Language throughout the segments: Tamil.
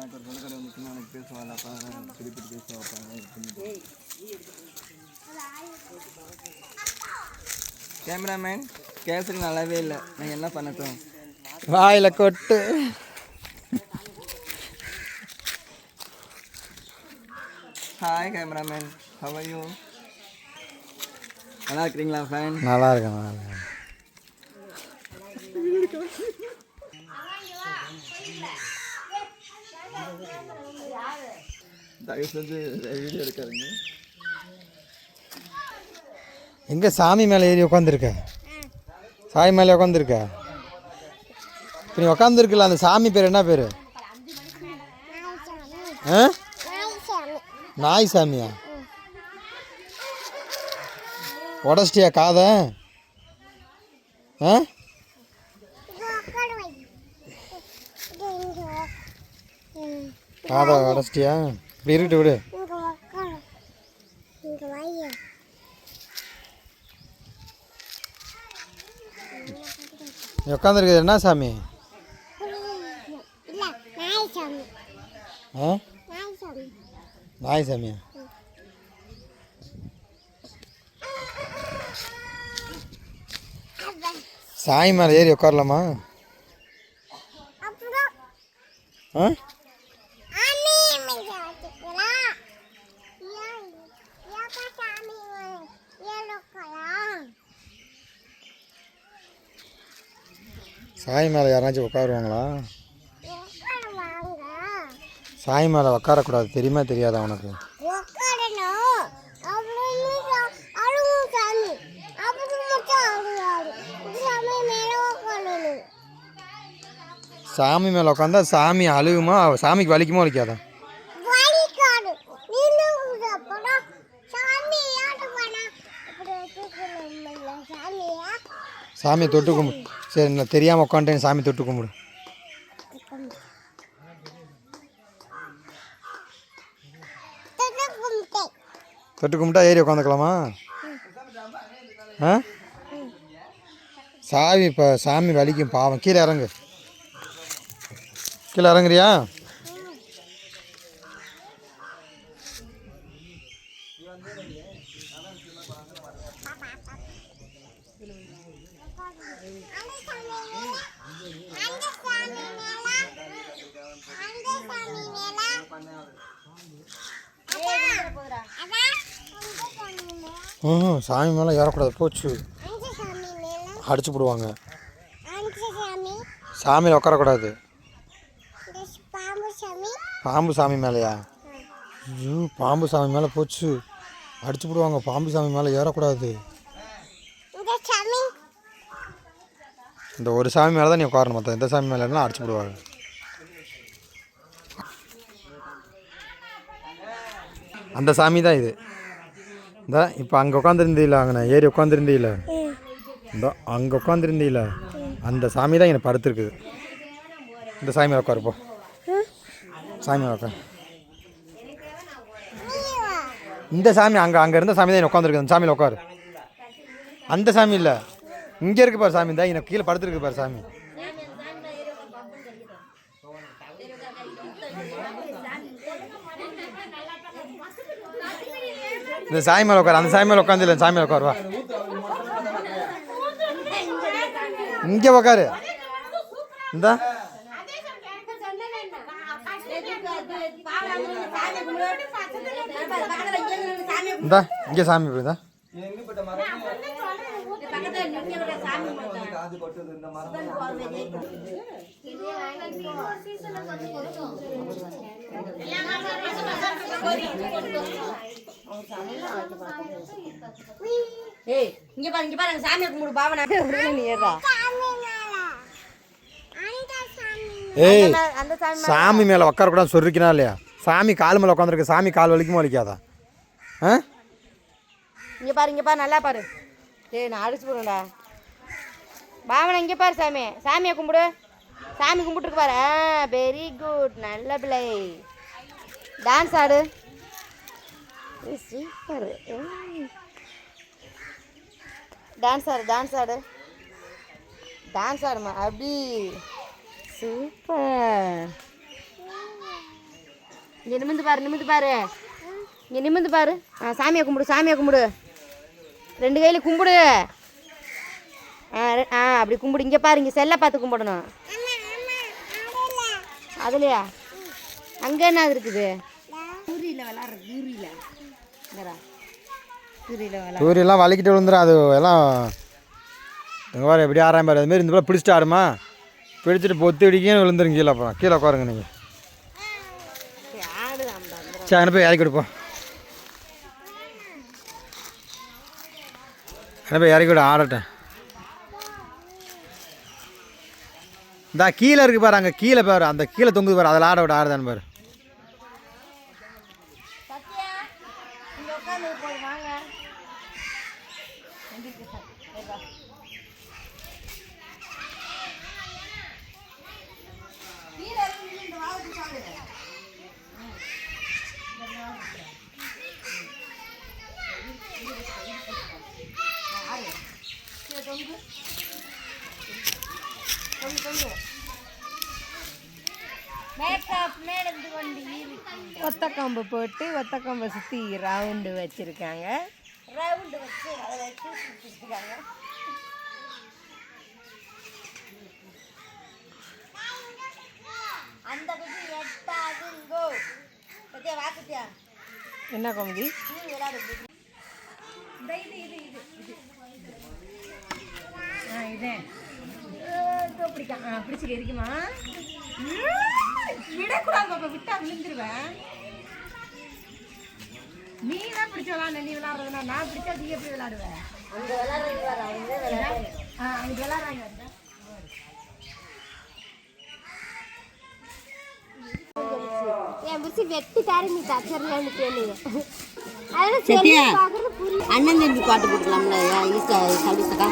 எனக்கு ஒரு கடை வந்துச்சுன்னா எனக்கு பேசுவாங்கப்பா திருப்பி பேச வைப்பாங்க. கேமராமேன் கேஸுக்கு நல்லாவே இல்லை, நான் என்ன பண்ணட்டும்? வாயில் கொட்டு. Hi cameraman, how are you? நல்லா இருக்கிறீங்களா ஃபேன்? நல்லா இருக்கேன், நல்லா இருக்கேன். தயவு செஞ்சு வீடியோ எடுக்காதீங்க. எங்கே சாமி மேலே ஏறி உட்காந்துருக்க? சாமி மேலே உட்காந்துருக்க? இப்போ நீ உட்காந்துருக்குல்ல, அந்த சாமி பேர் என்ன பேர்? நாய் சாமியா? உடச்சிட்டியா காதை? காதை உடச்சிட்டியா? இப்படி இருக்கிட்டு விடு. நீ உட்காந்துருக்குது என்ன சாமி? நாய் சாமியா? சாமி மேலே ஏறி உட்காரலாமா? சாமி மேலே யாராச்சும் உட்காருவாங்களா? சாமி மேலே உட்காரக்கூடாது, தெரியுமா தெரியாதா உனக்கு? சாமி மேலே உட்காந்தா சாமி அழுகுமா? சாமிக்கு வலிக்குமா வலிக்காதா? சாமியை தொட்டு கும்பிடு. சரி, நான் தெரியாமல் உட்காந்துட்டேன், சாமி தொட்டு கும்பிடு. தொட்டு கும்பிட்டா ஏறி உட்காந்துக்கலாமா? சாமி இப்போ சாமி வலிக்கும் பாவம். கீழே இறங்கு. கீழே இறங்குறியா? சாமி மேலே ஏறக்கூடாது, போச்சு அடிச்சு போடுவாங்க. சாமியில் உட்காரக்கூடாது. பாம்பு சாமி மேலேயா? ஐயோ, பாம்பு சாமி மேலே போச்சு, அடிச்சு போடுவாங்க. பாம்பு சாமி மேலே ஏறக்கூடாது. இந்த ஒரு சாமி மேலே தான் நீ உட்காரணும், மற்ற எந்த சாமி மேலே இருந்தாலும் அடிச்சு போடுவாங்க. அந்த சாமி தான் இது. இந்த இப்போ அங்கே உட்காந்துருந்தீல, அங்கே நான் ஏறி உட்காந்துருந்தீல, இந்த அங்கே உட்காந்துருந்தீல, அந்த சாமி தான் என்னை படுத்துருக்குது. இந்த சாமி மேலே உட்காருப்போ. சாமி மேலே உட்காரு. இந்த சாமி அங்கே இருந்த சாமி தான் என்ன உட்காந்துருக்கு. அந்த சாமியில் உட்காரு. அந்த சாமி இல்லை, இங்கே இருக்கு பாரு சாமி. தான் எனக்கு கீழே படுத்துருக்கு பாரு சாமி. இந்த சாமி மேலே உட்காரு. அந்த சாமி மேலே உட்காந்து இல்லை, சாமி மேலே உட்காரு. வா இங்கே உட்காரு. இந்த இந்தா இங்கே சாமி போய்தா. இங்க பாருங்க சாமி கும்பிடு பாவனா. நீ ஏறா. ஏய், சாமி மேலே உட்காரக்கூடாது சொல்லிருக்கா இல்லையா? சாமி கால் மேலே உட்காந்துருக்கு. சாமி கால் வலிக்குமா வலிக்காதா? இங்கே பாரு நல்லா பாரு. ஏய், நான் அடிச்சு போடுறேன்டா. பாவனா இங்கே பாரு சாமி. சாமியை கும்பிடு. சாமி கும்பிட்டுருக்கு பாரு. வெரி குட், நல்ல பிள்ளை. டான்ஸ் ஆடு. சூப்பர். டான்ஸ் ஆடு. டான்ஸ் ஆடுமா? அப்படி சூப்பர். இங்கே நிமிந்து பாரு இங்கே நிமிந்து பாரு. சாமியை கும்பிடு 2 கையில் கும்பிடு. அப்படி கும்பிடு. இங்கே பாரு, இங்கே செல்லை பார்த்து கும்பிடணும். அதுலையா அங்கே என்ன இருக்குது? தூரியில் விளாட்ற தூரியெல்லாம் வலிக்கிட்டு விழுந்துடும். அது எல்லாம் எங்கள் பாரு எப்படி ஆறாம் பாரு. அதுமாரி இந்த போல் பிடிச்சிட்டு ஆடுமா, பிடிச்சிட்டு பொத்து இடிக்கன்னு விழுந்துருங்க கீழே. அப்புறம் கீழே உட்காருங்க நீங்கள். சரி அங்கே போய் இறக்கி விடுப்போம். அங்கே போய் இறக்கி விட ஆடட்டேன். இந்த கீழே இருக்குது பாரு, அங்கே கீழே பாரு, அந்த கீழே தொங்குது பாரு, அதில் ஆட விட ஆடுதான்னு பாரு. ஒத்த கம்பு போட்டு ஒத்த கம்பை சுற்றி ரவுண்டு வச்சுருக்காங்க. என்ன கம்பி? இதே பிடிச்சிக்க இருக்குமா? விடக்கூடாது பாப்பா, விட்டா விழுந்துருவேன். நீ தான் பிடிச்ச விளாட, நீ விளாடுறதுனா நான் பிடிச்சா நீ எப்படி விளாடுவேன்? அங்கே விளாட்றாங்க. என் பிடிச்சி வெட்டிட்டாரு, நீ தச்சரியான்னு கேளுங்க. அண்ணன் தம்பி பாட்டு போட்டுக்கலாம்ல? சர்வீஸக்கா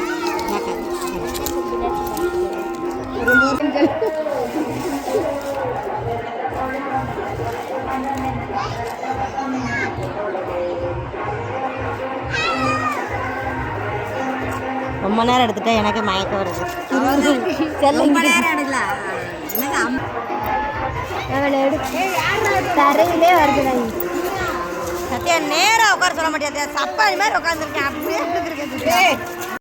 ரொம்ப நேரம் எடுத்துட்டா எனக்கு மயக்கம் வருது. ரொம்ப நேரம் எடுக்கலாம். தரையிலே வருது. சத்தியா நேராக உட்கார சொல்ல மாட்டேன், சப்பாதி மாதிரி உட்காந்துருக்கேன். அப்படியே